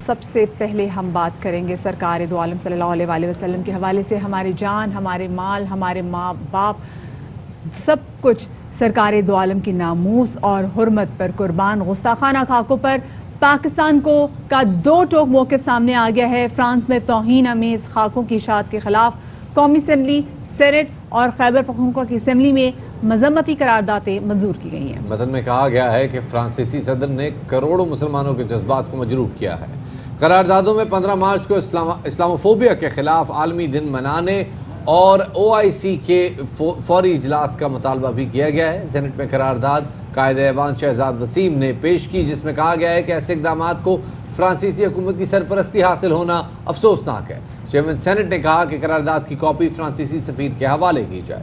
سب سے پہلے ہم بات کریں گے سرکار دو عالم صلی اللہ علیہ وسلم کے حوالے سے. ہماری جان، ہمارے مال، ہمارے ماں باپ، سب کچھ سرکار دو عالم کی ناموس اور حرمت پر قربان. گستاخانہ خاکوں پر پاکستان کا دو ٹوک موقف سامنے آ گیا ہے. فرانس میں توہین آمیز خاکوں کی اشاعت کے خلاف قومی اسمبلی، سینٹ اور خیبر پختونخوا کی اسمبلی میں مذمتی قراردادیں منظور کی گئی ہیں. متن میں کہا گیا ہے کہ فرانسیسی صدر نے کروڑوں مسلمانوں کے جذبات کو مجروح کیا ہے. قراردادوں میں 15 مارچ کو اسلاموفوبیا کے خلاف عالمی دن منانے اور OIC کے فوری اجلاس کا مطالبہ بھی کیا گیا ہے. سینٹ میں قرارداد قائد ایوان شہزاد وسیم نے پیش کی، جس میں کہا گیا ہے کہ ایسے اقدامات کو فرانسیسی حکومت کی سرپرستی حاصل ہونا افسوسناک ہے. چیئرمین سینٹ نے کہا کہ قرارداد کی کاپی فرانسیسی سفیر کے حوالے کی جائے.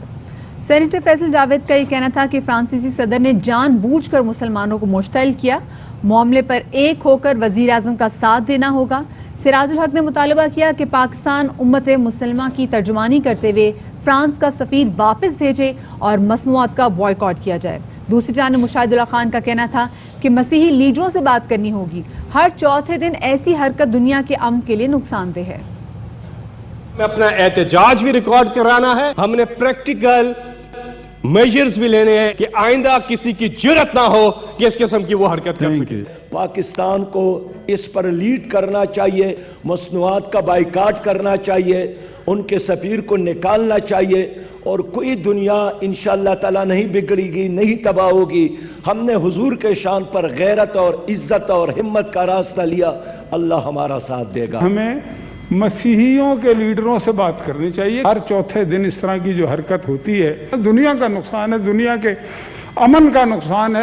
سینیٹر فیصل جاوید کا یہ کہنا تھا کہ فرانسیسی صدر نے جان بوجھ کر مسلمانوں کو مشتعل کیا. معاملے پر ایک ہو کر وزیر اعظم کا ساتھ دینا ہوگا. سراج الحق نے مطالبہ کیا کہ پاکستان امت مسلمہ کی ترجمانی کرتے ہوئے فرانس کا سفیر واپس بھیجے اور مصنوعات کا بوائیکاٹ کیا جائے. دوسری جانب مشاہد اللہ خان کا کہنا تھا کہ مسیحی لیڈروں سے بات کرنی ہوگی. ہر چوتھے دن ایسی حرکت دنیا کے امن کے لیے نقصان دہ ہے. میں اپنا احتجاج بھی ریکارڈ کرانا ہے. ہم نے پریکٹیکل میجرز بھی لینے ہیں کہ آئندہ کسی کی جرت نہ ہو کہ اس قسم کی وہ حرکت کر سکے. پاکستان کو اس پر لیڈ کرنا چاہیے، مصنوعات کا بائیکاٹ کرنا چاہیے، ان کے سفیر کو نکالنا چاہیے، اور کوئی دنیا انشاءاللہ تعالیٰ نہیں بگڑی گی، نہیں تباہ ہوگی. ہم نے حضور کے شان پر غیرت اور عزت اور ہمت کا راستہ لیا، اللہ ہمارا ساتھ دے گا. ہمیں مسیحیوں کے لیڈروں سے بات کرنی چاہیے. ہر چوتھے دن اس طرح کی جو حرکت ہوتی ہے دنیا کا نقصان ہے، دنیا کے امن کا نقصان ہے.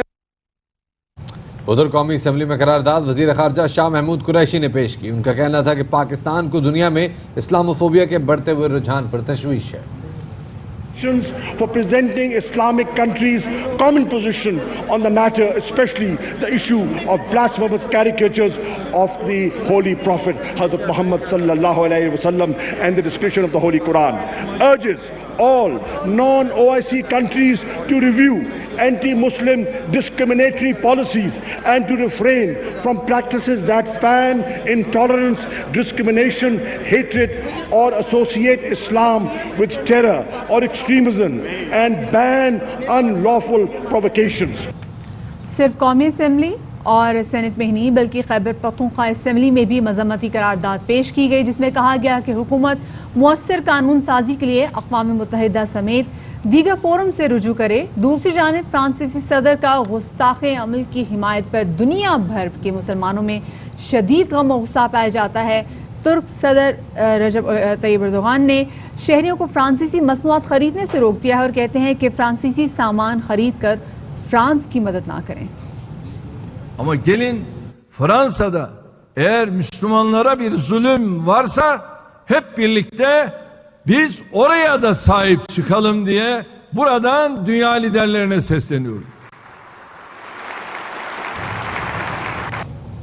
ادھر قومی اسمبلی میں قرارداد وزیر خارجہ شاہ محمود قریشی نے پیش کی. ان کا کہنا تھا کہ پاکستان کو دنیا میں اسلاموفوبیا کے بڑھتے ہوئے رجحان پر تشویش ہے. For presenting Islamic countries' common position on the matter, especially the issue of blasphemous caricatures of the Holy Prophet Hazrat Muhammad sallallahu alaihi wasallam and the description of the Holy Quran, urges all non-OIC countries to review anti-Muslim discriminatory policies and to refrain from practices that fan intolerance, discrimination, hatred, or associate Islam with terror or extremism and ban unlawful provocations. صرف قومی assembly اور Saint میں ہی نہیں بلکہ Khyber Pakhtunkhwa assembly میں بھی مذمتی قرارداد پیش کی گئی، جس میں کہا گیا کہ حکومت مؤثر قانون سازی کے لیے اقوام متحدہ سمیت دیگر فورم سے رجوع کرے. دوسری جانب فرانسیسی صدر کا گستاخ عمل کی حمایت پر دنیا بھر کے مسلمانوں میں شدید غم و غصہ پایا جاتا ہے. ترک صدر رجب طیب اردوغان نے شہریوں کو فرانسیسی مصنوعات خریدنے سے روک دیا ہے اور kehte ہیں کہ فرانسیسی سامان خرید کر فرانس کی مدد نہ کریں. Ama gelin Fransa'da eğer Müslümanlara bir zulüm varsa hep birlikte biz oraya da sahip çıkalım diye buradan dünya liderlerine sesleniyorum.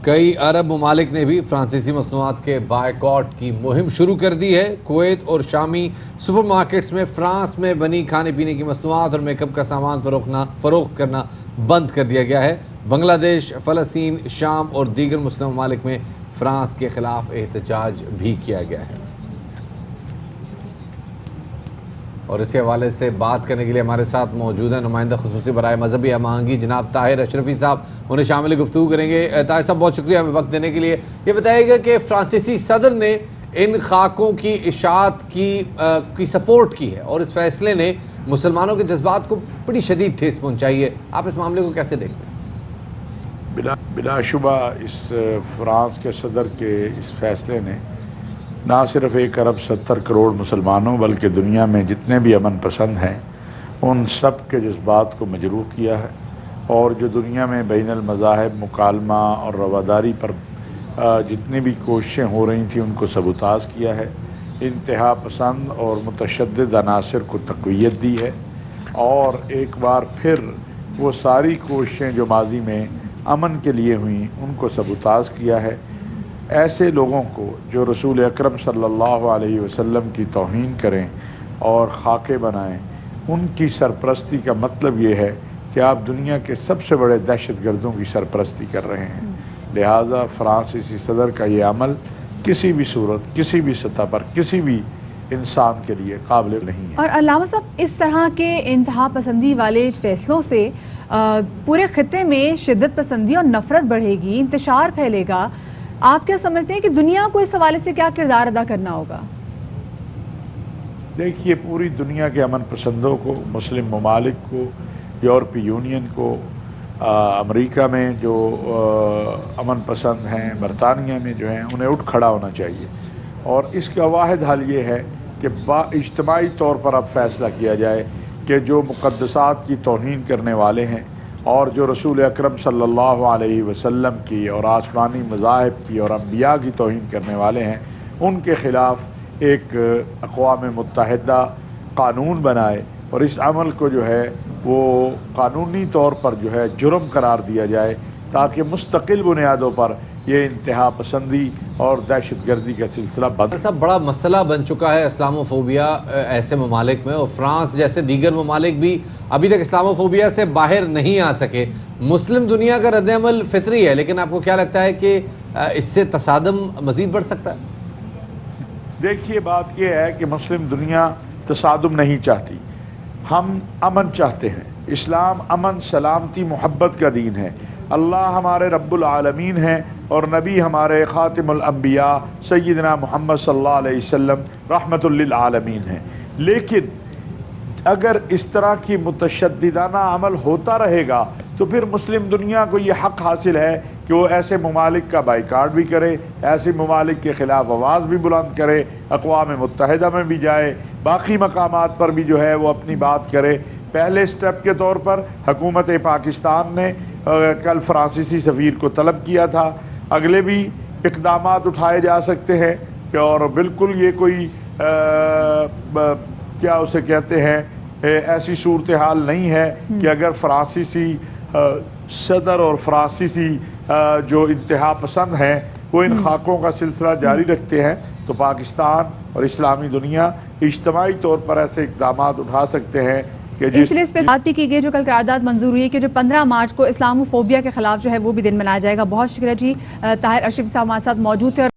کئی عرب ممالک نے بھی فرانسیسی مصنوعات کے بائیکاٹ کی مہم شروع کر دی ہے. کویت اور شامی سپر مارکیٹس میں فرانس میں بنی کھانے پینے کی مصنوعات اور میک اپ کا سامان فروخت کرنا بند کر دیا گیا ہے. بنگلہ دیش، فلسطین، شام اور دیگر مسلم ممالک میں فرانس کے خلاف احتجاج بھی کیا گیا ہے. اور اسی حوالے سے بات کرنے کے لیے ہمارے ساتھ موجود ہیں نمائندہ خصوصی برائے مذہبی ہم آہنگی جناب طاہر اشرفی صاحب. انہیں شامل گفتگو کریں گے. طاہر صاحب بہت شکریہ ہمیں وقت دینے کے لیے. یہ بتائیے گا کہ فرانسیسی صدر نے ان خاکوں کی اشاعت کی سپورٹ کی ہے اور اس فیصلے نے مسلمانوں کے جذبات کو بڑی شدید ٹھیس پہنچائی ہے. آپ اس معاملے کو کیسے دیکھتے ہیں؟ بلا شبہ اس فرانس کے صدر کے اس فیصلے نے نہ صرف 1 ارب 70 کروڑ مسلمانوں بلکہ دنیا میں جتنے بھی امن پسند ہیں ان سب کے جذبات کو مجروح کیا ہے، اور جو دنیا میں بین المذاہب مکالمہ اور رواداری پر جتنی بھی کوششیں ہو رہی تھیں ان کو سبوتاژ کیا ہے. انتہا پسند اور متشدد عناصر کو تقویت دی ہے، اور ایک بار پھر وہ ساری کوششیں جو ماضی میں امن کے لیے ہوئیں ان کو سبوتاژ کیا ہے. ایسے لوگوں کو جو رسول اکرم صلی اللہ علیہ وسلم کی توہین کریں اور خاکے بنائیں، ان کی سرپرستی کا مطلب یہ ہے کہ آپ دنیا کے سب سے بڑے دہشت گردوں کی سرپرستی کر رہے ہیں. لہٰذا فرانسیسی صدر کا یہ عمل کسی بھی صورت کسی بھی سطح پر کسی بھی انسان کے لیے قابل نہیں ہے. اور علامہ صاحب اس طرح کے انتہا پسندی والے فیصلوں سے پورے خطے میں شدت پسندی اور نفرت بڑھے گی، انتشار پھیلے گا. آپ کیا سمجھتے ہیں کہ دنیا کو اس حوالے سے کیا کردار ادا کرنا ہوگا؟ دیکھیے پوری دنیا کے امن پسندوں کو، مسلم ممالک کو، یورپی یونین کو، امریکہ میں جو امن پسند ہیں، برطانیہ میں جو ہیں، انہیں اٹھ کھڑا ہونا چاہیے. اور اس کا واحد حل یہ ہے کہ اجتماعی طور پر اب فیصلہ کیا جائے کہ جو مقدسات کی توہین کرنے والے ہیں اور جو رسول اکرم صلی اللہ علیہ وسلم کی اور آسمانی مذاہب کی اور انبیاء کی توہین کرنے والے ہیں، ان کے خلاف ایک اقوام متحدہ قانون بنائے اور اس عمل کو جو ہے وہ قانونی طور پر جو ہے جرم قرار دیا جائے، تاکہ مستقل بنیادوں پر یہ انتہا پسندی اور دہشت گردی کا سلسلہ بند. صاحب بڑا مسئلہ بن چکا ہے اسلاموفوبیا ایسے ممالک میں، اور فرانس جیسے دیگر ممالک بھی ابھی تک اسلاموفوبیا سے باہر نہیں آ سکے. مسلم دنیا کا رد عمل فطری ہے، لیکن آپ کو کیا لگتا ہے کہ اس سے تصادم مزید بڑھ سکتا ہے؟ دیکھیے بات یہ ہے کہ مسلم دنیا تصادم نہیں چاہتی، ہم امن چاہتے ہیں. اسلام امن، سلامتی، محبت کا دین ہے. اللہ ہمارے رب العالمین ہیں اور نبی ہمارے خاتم الانبیاء سیدنا محمد صلی اللہ علیہ وسلم رحمت للعالمین ہیں. لیکن اگر اس طرح کی متشددانہ عمل ہوتا رہے گا تو پھر مسلم دنیا کو یہ حق حاصل ہے کہ وہ ایسے ممالک کا بائیکاٹ بھی کرے، ایسے ممالک کے خلاف آواز بھی بلند کرے، اقوام متحدہ میں بھی جائے، باقی مقامات پر بھی جو ہے وہ اپنی بات کرے. پہلے سٹیپ کے طور پر حکومت پاکستان نے کل فرانسیسی سفیر کو طلب کیا تھا. اگلے بھی اقدامات اٹھائے جا سکتے ہیں کہ اور بالکل یہ کوئی کیا اسے کہتے ہیں ایسی صورتحال نہیں ہے کہ اگر فرانسیسی صدر اور فرانسیسی جو انتہا پسند ہیں وہ ان خاکوں کا سلسلہ جاری رکھتے ہیں تو پاکستان اور اسلامی دنیا اجتماعی طور پر ایسے اقدامات اٹھا سکتے ہیں کہ اس لیے اس پہ بات بھی کی گئی جو کل قرارداد منظور ہوئی ہے کہ جو 15 مارچ کو اسلاموفوبیا کے خلاف جو ہے وہ بھی دن منایا جائے گا. بہت شکریہ جی. طاہر اشرفی صاحب ہمارے ساتھ موجود تھے.